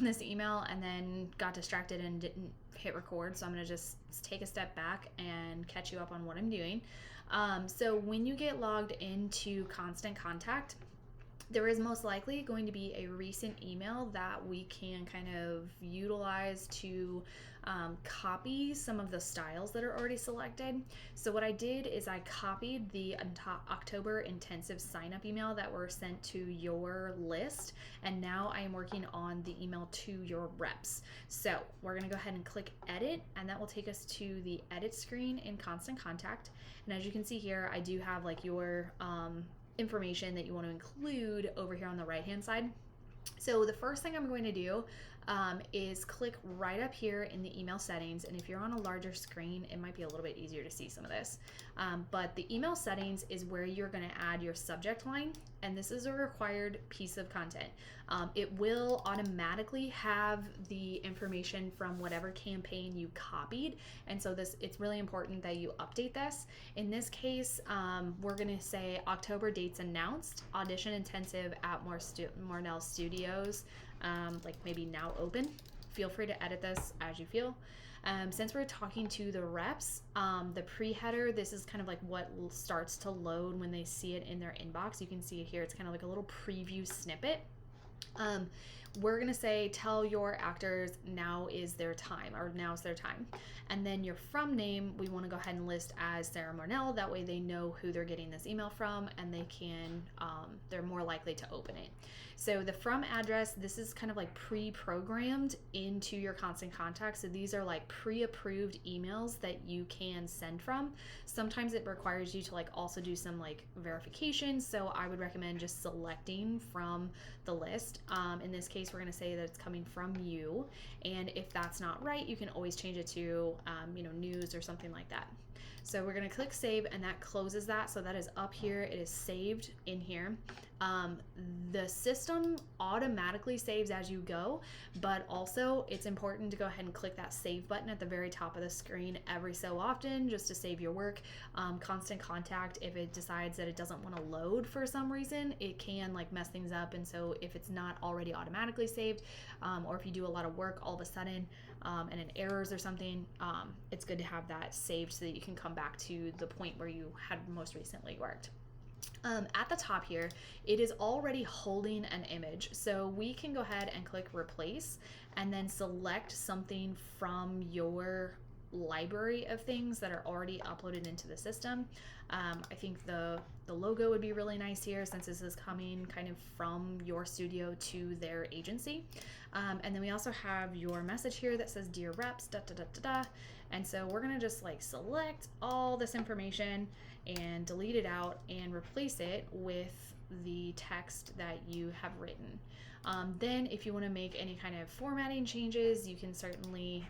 this email and then got distracted and didn't hit record. So I'm going to just take a step back and catch you up on what I'm doing. So when you get logged into Constant Contact, there is most likely going to be a recent email that we can kind of utilize to copy some of the styles that are already selected. So what I did is I copied the October intensive sign up email that were sent to your list, and now I am working on the email to your reps. So we're going to go ahead and click edit, and that will take us to the edit screen in Constant Contact. And as you can see here, I do have like your information that you want to include over here on the right hand side. So the first thing I'm going to do is click right up here in the email settings, and if you're on a larger screen it might be a little bit easier to see some of this, but the email settings is where you're going to add your subject line, and this is a required piece of content. It will automatically have the information from whatever campaign you copied, and so it's really important that you update this. In this case, we're going to say October dates announced, audition intensive at Mornell Studios, like maybe now open. Feel free to edit this as you feel. Since we're talking to the reps, the pre-header, this is kind of like what starts to load when they see it in their inbox. You can see it here. It's kind of like a little preview snippet. We're gonna say, tell your actors now is their time, or now's their time. And then your from name, we want to go ahead and list as Sarah Mornell. That way they know who they're getting this email from, and they can, they're more likely to open it. So the from address, this is kind of like pre-programmed into your Constant Contact. So these are like pre-approved emails that you can send from. Sometimes it requires you to like also do some like verification. So I would recommend just selecting from the list. In this case, we're going to say that it's coming from you. And if that's not right, you can always change it to, news or something like that. So we're going to click save, and that closes that. So that is up here. It is saved in here. The system automatically saves as you go, but also it's important to go ahead and click that save button at the very top of the screen every so often just to save your work. Constant Contact, if it decides that it doesn't want to load for some reason, it can like mess things up. And so if it's not already automatically saved, or if you do a lot of work all of a sudden and it errors or something, it's good to have that saved so that you can come back to the point where you had most recently worked. At the top here, it is already holding an image. So we can go ahead and click replace and then select something from your library of things that are already uploaded into the system. I think the logo would be really nice here since this is coming kind of from your studio to their agency. And then we also have your message here that says dear reps, da da da da da. And so we're gonna just like select all this information and delete it out and replace it with the text that you have written. Then if you want to make any kind of formatting changes, you can certainly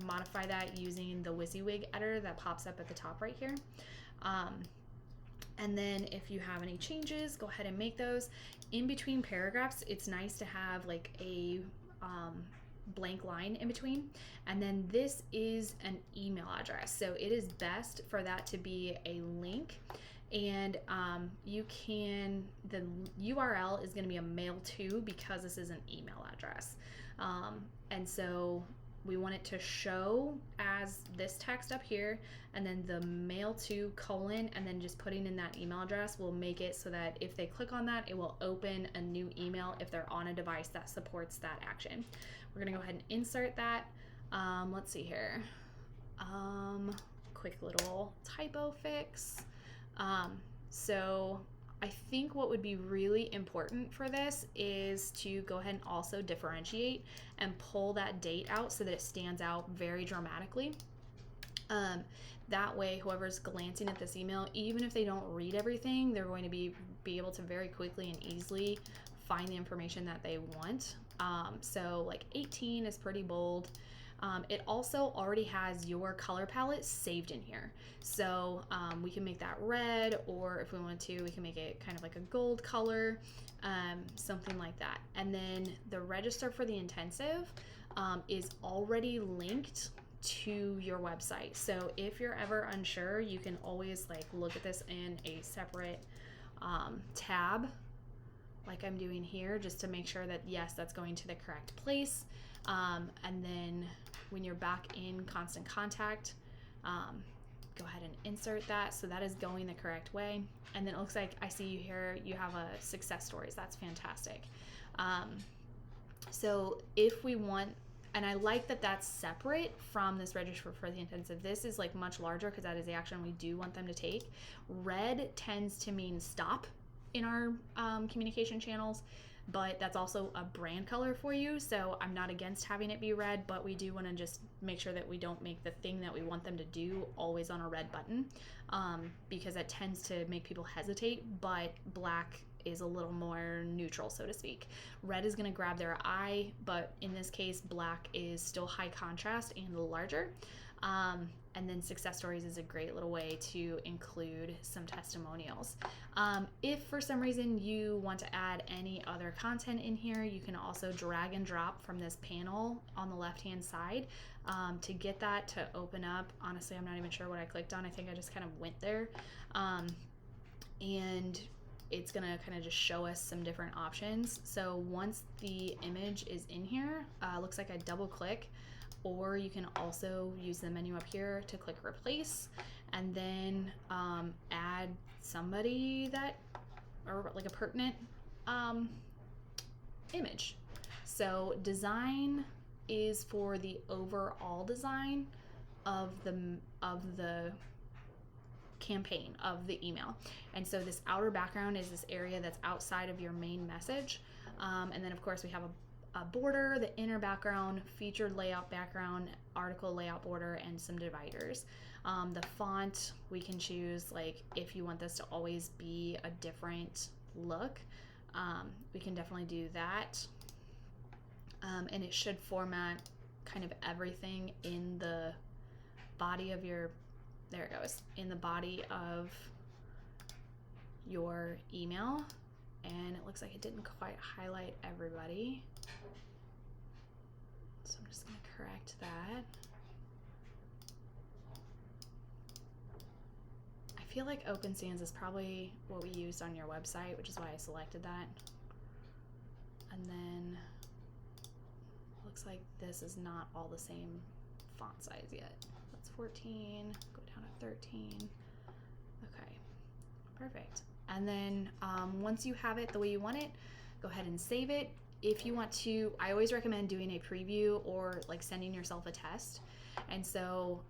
modify that using the WYSIWYG editor that pops up at the top right here. And then if you have any changes, go ahead and make those. In between paragraphs, it's nice to have like a blank line in between. And then this is an email address. So it is best for that to be a link. And the URL is going to be a mail to, because this is an email address. And so we want it to show as this text up here, and then the mail to : and then just putting in that email address will make it so that if they click on that, it will open a new email if they're on a device that supports that action. We're gonna go ahead and insert that. Let's see here. Quick little typo fix. So I think what would be really important for this is to go ahead and also differentiate and pull that date out so that it stands out very dramatically. That way, whoever's glancing at this email, even if they don't read everything, they're going to be able to very quickly and easily find the information that they want. So like 18 is pretty bold. It also already has your color palette saved in here. So we can make that red, or if we want to, we can make it kind of like a gold color, something like that. And then the register for the intensive is already linked to your website. So if you're ever unsure, you can always like look at this in a separate tab like I'm doing here, just to make sure that yes, that's going to the correct place. And then when you're back in Constant Contact, go ahead and insert that. So that is going the correct way. And then it looks like I see you here, you have a success stories. That's fantastic. So if we want, and I like that that's separate from this register for the intensive. This is like much larger because that is the action we do want them to take. Red tends to mean stop in our communication channels, but that's also a brand color for you. So I'm not against having it be red, but we do want to just make sure that we don't make the thing that we want them to do always on a red button, because that tends to make people hesitate, but black is a little more neutral, so to speak. Red is going to grab their eye, but in this case, black is still high contrast and larger. And then success stories is a great little way to include some testimonials. If for some reason you want to add any other content in here, you can also drag and drop from this panel on the left-hand side to get that to open up. Honestly, I'm not even sure what I clicked on. I think I just kind of went there. And it's gonna kind of just show us some different options. So once the image is in here, looks like I double click, or you can also use the menu up here to click replace, and then add somebody that, or like a pertinent image. So design is for the overall design of the campaign, of the email. And so this outer background is this area that's outside of your main message. And then of course we have a border, the inner background, featured layout background, article layout border, and some dividers. The font, we can choose, like if you want this to always be a different look, we can definitely do that. And it should format kind of everything in the body of your, there it goes, in the body of your email. And it looks like it didn't quite highlight everybody. So I'm just going to correct that. I feel like OpenStance is probably what we used on your website, which is why I selected that. And then it looks like this is not all the same font size yet. That's 14, go down to 13. Okay, perfect. And then once you have it the way you want it, go ahead and save it. If you want to, I always recommend doing a preview or like sending yourself a test. And so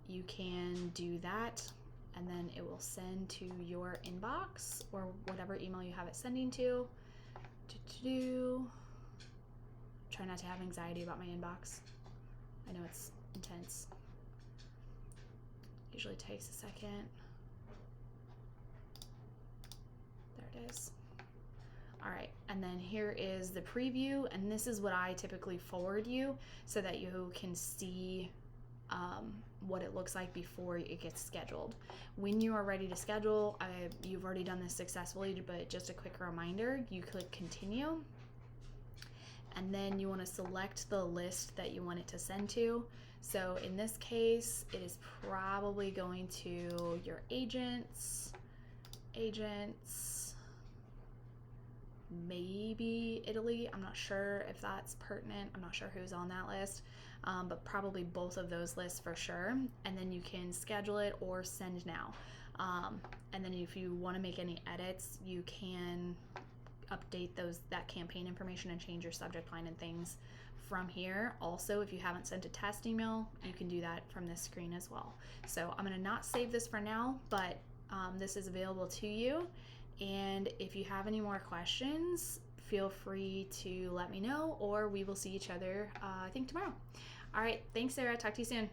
you can do that, and then it will send to your inbox or whatever email you have it sending to. Try not to have anxiety about my inbox. I know it's intense. Usually takes a second. There it is. All right, and then here is the preview, and this is what I typically forward you so that you can see what it looks like before it gets scheduled. When you are ready to schedule, you've already done this successfully, but just a quick reminder, you click continue, and then you want to select the list that you want it to send to. So in this case, it is probably going to your agents, maybe Italy. I'm not sure if that's pertinent. I'm not sure who's on that list, but probably both of those lists for sure. And then you can schedule it or send now. And then if you want to make any edits, you can update that campaign information and change your subject line and things from here. Also, if you haven't sent a test email, you can do that from this screen as well. So I'm going to not save this for now, but this is available to you. And if you have any more questions, feel free to let me know, or we will see each other, I think tomorrow. All right. Thanks, Sarah. Talk to you soon.